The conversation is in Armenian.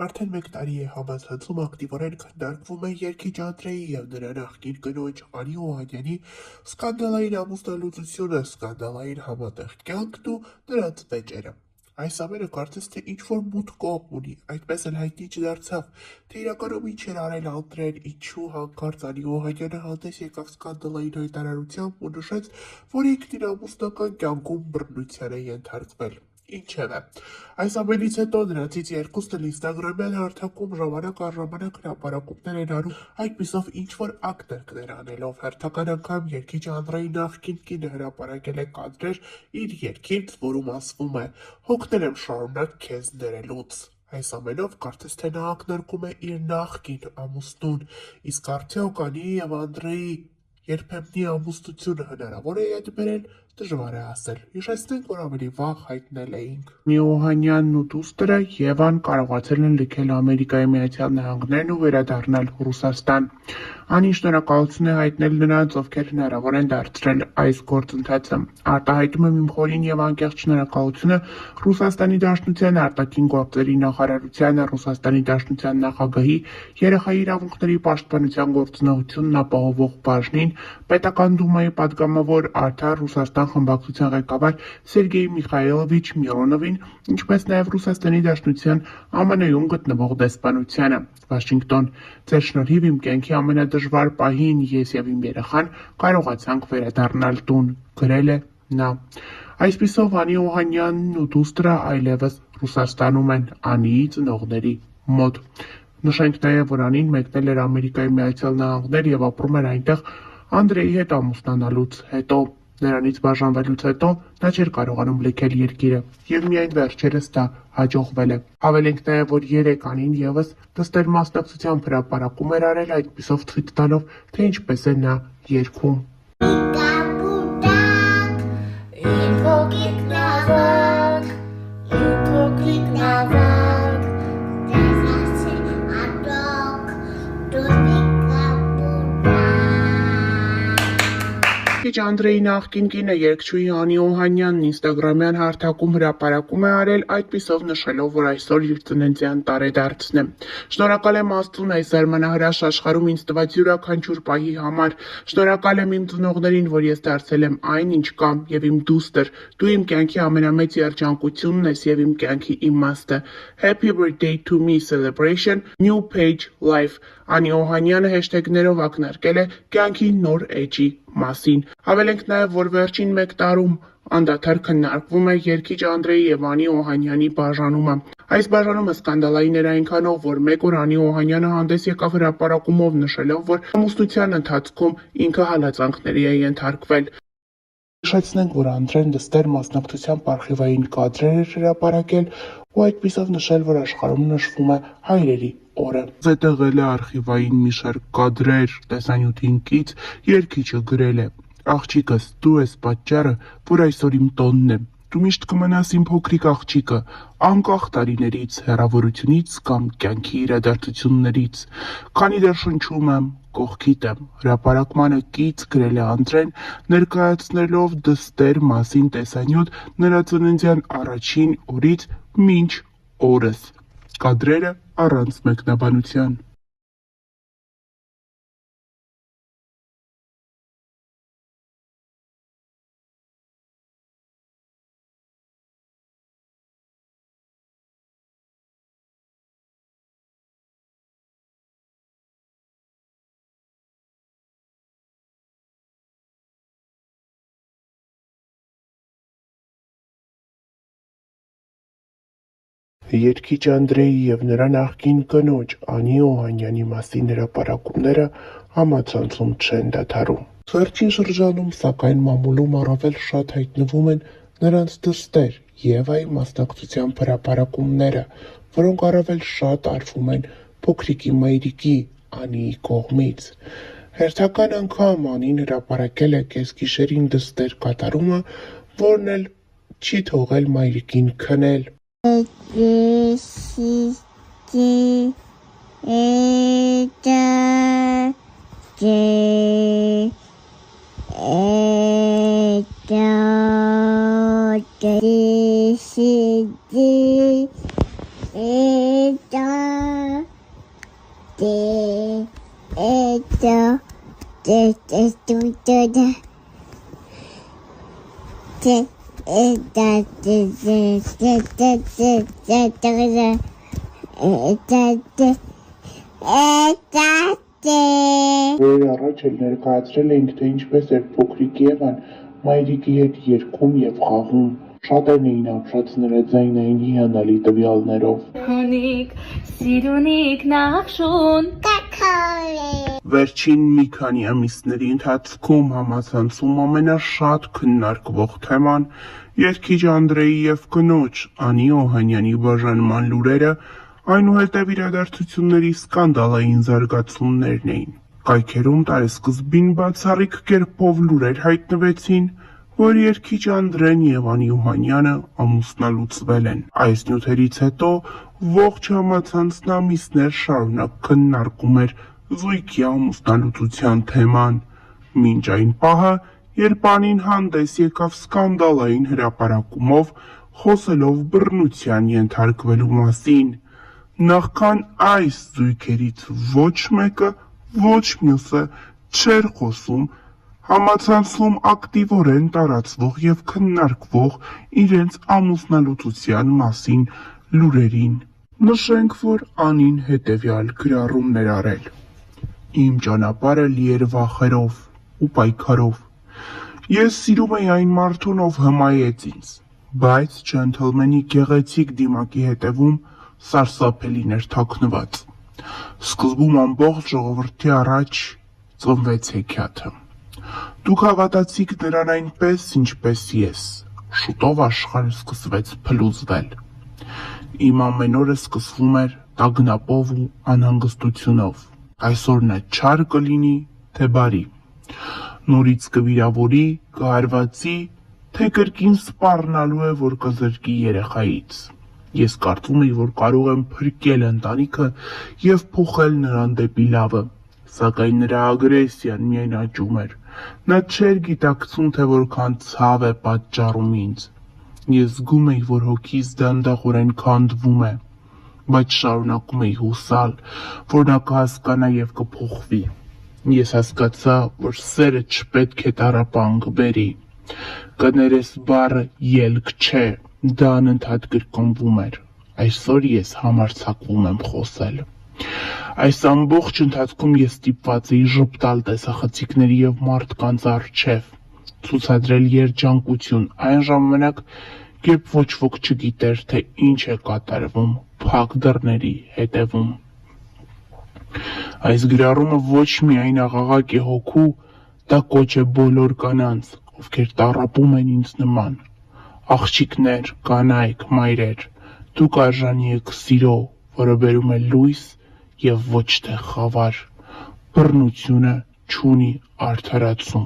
Արդեն 1 տարի է համացանցում ակտիվորեն քննարկվում է երգիչ Անդրեի և նրա նախկին կնոջ Անի Օհանյանի սկանդալային ամուսնալուծությունը, սկանդալային համատեղ կյանքն ու նրանց վեճերը։ Այս ամենը կարծես թե ինչ-որ մութ կողմ ունի, այդպես էլ հայտնի չդարձավ, թե իրականում ինչ էր արել Անդրեն, ինչու հանկարծ Անի Օհանյանը հանդես եկավ սկանդալային հայտարարությամբ ու նշեց, որ ինքն իր ամուսնական կյանքում բռնության է ենթարկվել։ Ինչևէ, այս ամենից հետո նրանցից երկուսն էլ ինստագրամյան հարթակում ժամանակ առ ժամանակ հրապարակումներ են անում այդպիսով ինչ-որ ակտներ անելով։ Հերթական անգամ երգիչ Անդրեի նախկին կինը հրապարակել է կադրեր իր երգից, որում ասվում է «Հոգնել եմ շարունակ քեզ ներելուց»։ Այս ամենով կարծես թե նա ակնարկում է իր նախկին ամուսնուն, իսկ արդյոք Անի և Անդրեի երբեմնի ամուսնությունը հնարավոր է ետ բերել, դժվար է ասել։ Հիշեցնենք, որ ավելի վաղ հայտնել էինք. Անի Օհանյանն ու դուստրը Եվան կարողացել են լքել Ամերիկայի Միացյալ Նահանգներն ու վերադառնալ Ռուսաստան։ Անին շնորհակալություն է հայտնել նրանց, ովքեր հնարավոր են դարձրել այս գործընթացը։ Արտահայտում եմ իմ խորին և անկեղծ շնորհակալությունը Ռուսաստանի Դաշնության արտաքին գործերի նախարարությանը, Ռուսաստանի Դաշնության նախագահի, երեխայի իրավունքների պաշտպանության գործունեությունն ապահովող բաժնին, Պետական դումայի պատգամավոր Արդար Ռուսաստան խմբակցության ղեկավար Սերգեյ Միխայելովիչ Միրոնովին, ինչպես նաև Ռուսաստանի Դաշնության ԱՄՆ-ում գտնվող դեսպանությանը։ Վաշինգտոն։ Ձեր շնորհիվ իմ կյանքի ամենադժվար պահին ես և իմ երեխան կարողացանք վերադառնալ տուն, գրել է նա։ Այսպիսով Անի Օհանյանն ու դուստրը այլևս Ռուսաստանում են, Անիի ծնողների մոտ։ Նշենք նաև, որ Անին մեկնել էր Ամերիկայի Միացյալ Նահանգներ և ապրում էր այնտեղ Անդրեի հետ ամուսնանալուց հետո։ Նրանից բաժանվելուց հետո նա չէր կարողանում լքել երկիրը, և միայն վերջերս դա հաջողվել է։ Հավելենք նաև, որ երեկ Անին ևս դստեր մասնակցությամբ հրապարակում էր արել, այդպիսով ցույց տալով, թե ինչպես է նա երգում։ Անդրեի նախկին կինը երգչուհի Անի Օհանյանն ինստագրամյան հարթակում հրապարակում է արել, այդպիսով նշելով, որ այսօր իր ծննդյան տարեդարձն է։ Շնորհակալ եմ Աստծուն այս զարմանահրաշ աշխարհում ինձ տված յուրաքանչյուր պահի համար։ Շնորհակալ եմ իմ ծնողներին, որ ես դարձել եմ այն, ինչ կամ, և իմ դուստր, դու իմ կյանքի ամենամեծ երջանկությունն ես և իմ կյանքի իմաստը։ Happy birthday to me celebration, new page life։ Անի Օհանյանը հեշթեգներով ակնարկել է կյանքի նոր էջի մասին։ Հավելենք նաև, որ վերջին 1 տարում անդադար քննարկվում է երգիչ Անդրեի և Անի Օհանյանի բաժանումը։ Այս բաժանումը սկանդալային էր այնքանով, որ մեկ օր Անի Օհանյանը հանդես եկավ հրապարակումով նշելով, որ ամուսնության ընթացքում ինքը հալածանքների է ենթարկվել։ Հիշեցնենք, որ Անդրեն դստեր մասնակցությամբ արխիվային կադրեր էր հրապարակել ու այդպիսով նշել, որ աշխարհում նշվում է հայրերի օրը։ Զետեղել է արխիվային մի շարք կադրեր տեսանյութին կից, երգիչը գրել է. «Աղջիկս, դու ես պատճառը, որ այսօր իմ տոնն է։ Դու միշտ կմնաս իմ փոքրիկ աղջիկը, անկախ տարիներից, հեռավորությունից կամ կյանքի իրադարձություններից։ Քանի դեռ շնչում եմ, կողքիդ եմ»։ Հրապարակմանը կից գրել է Անդրեն, ներկայացնելով դստեր մասին տեսանյութ նրա ծննդյան առաջին օրից մինչ օրս։ Կադրերը առանց մեկնաբանության։ Երգիչ Անդրեի և նրա նախկին կնոջ Անի Օհանյանի մասին հրապարակումները համացանցում չեն դադարում։ Վերջին շրջանում, սակայն, մամուլում առավել շատ հայտնվում են նրանց դստեր Եվայի մասնակցությամբ հրապարակումները, որոնք առավել շատ արվում են փոքրիկի մայրիկի Անիի կողմից։ Հերթական անգամ Անին հրապարակել է կեսգիշերին դստեր կատարումը, որն էլ չի թողել մայրիկին քնել։ Օրեր առաջ էլ ներկայացրել էինք, թե ինչպես էր փոքրիկ Եվան մայրիկի հետ երգում եւ խաղում։ Շատերն էին ապշած նրա ձայնային հիանալի տվյալներով։ Հունիկ, սիրունիկ նախշուն Վերջին մի քանի ամիսների ընթացքում համացանցում ամենաշատ քննարկվող թեման երգիչ Անդրեի եւ կնոջ Անի Օհանյանի բաժանման լուրերը, այնուհետև իրադարձությունների սկանդալային զարգացումներն էին։ Կայքերում տարեսկզբին բացառիկ կերպով լուրեր հայտնվեցին, որ երգիչ Անդրեն եւ Անի Օհանյանը ամուսնալուծվել են։ Այս նյութերից հետո ողջ համացանցն ամիսներ շարունակ քննարկում էր զույգի ամուսնալուծության թեման, մինչ այն պահը, երբ Անին հանդես եկավ սկանդալային հրապարակումով, խոսելով բռնության ենթարկվելու մասին։ Նախքան այս զույգերից ոչ մեկը, ոչ մյուսը չէր խոսում համացանցում ակտիվորեն տարածվող եւ քննարկվող իրենց ամուսնալուծության մասին լուրերին։ Նշենք, որ Անին հետևյալ գրառումներ արել. Իմ ճանապարհը լի էր վախերով ու պայքարով։ Ես սիրում էի այն մարդուն, ով հմայեց ինձ, բայց ջենթլմենի գեղեցիկ դիմակի հետևում սարսափելիներ թաքնված։ Սկզբում ամբողջ ժողովրդի առաջ ծնվեց հեքիաթը։ Դուք հավատացիք նրան այնպես, ինչպես ես։ Շուտով աշխարհը սկսվեց փլուզվել։ Իմ ամեն օրը սկսվում էր տագնապով ու անհանգստությունով։ Այսօր նա չար կլինի, թե բարի։ Նորից կվիրավորի, կհարվածի, թե կրկին սպառնալու է, որ կզրկի երեխայից։ Ես կարծում էի, որ կարող եմ փրկել ընտանիքը եւ փոխել նրան դեպի լավը, սակայն նրա ագրեսիան միայն աճում էր։ Նա չէր գիտակցում, թե որքան ցավ է պատճառում ինձ։ Ես զգում էի, որ հոգիս դանդաղորեն քանդվում է, բայց շարունակում էի հուսալ, որ նա կհասկանա եւ կփոխվի։ Ես հասկացա, որ սերը չպետք է տառապանք բերի։ Կներես բառը ելք չէ, դա անընդհատ կրկնվում էր։ Այսօր ես համարձակվում եմ խոսել։ Այս ամբողջ ընթացքում ես ստիպված էի ժպտալ տեսախցիկների եւ մարդկանց առջեւ, ցուցադրել երջանկություն այն ժամանակ, երբ ոչ ոք չգիտեր, թե ինչ է կատարվում փակ դռների հետևում։ Այս գրառումը ոչ միայն աղաղակ է հոգու, դա կոչ է բոլոր կանանց, ովքեր տառապում են ինձ նման։ Աղջիկներ, կանայք, մայրեր, դուք արժանի եք սիրո, որը բերում է լույս եւ ոչ թե խավար։ Բռնությունը չունի արդարացում։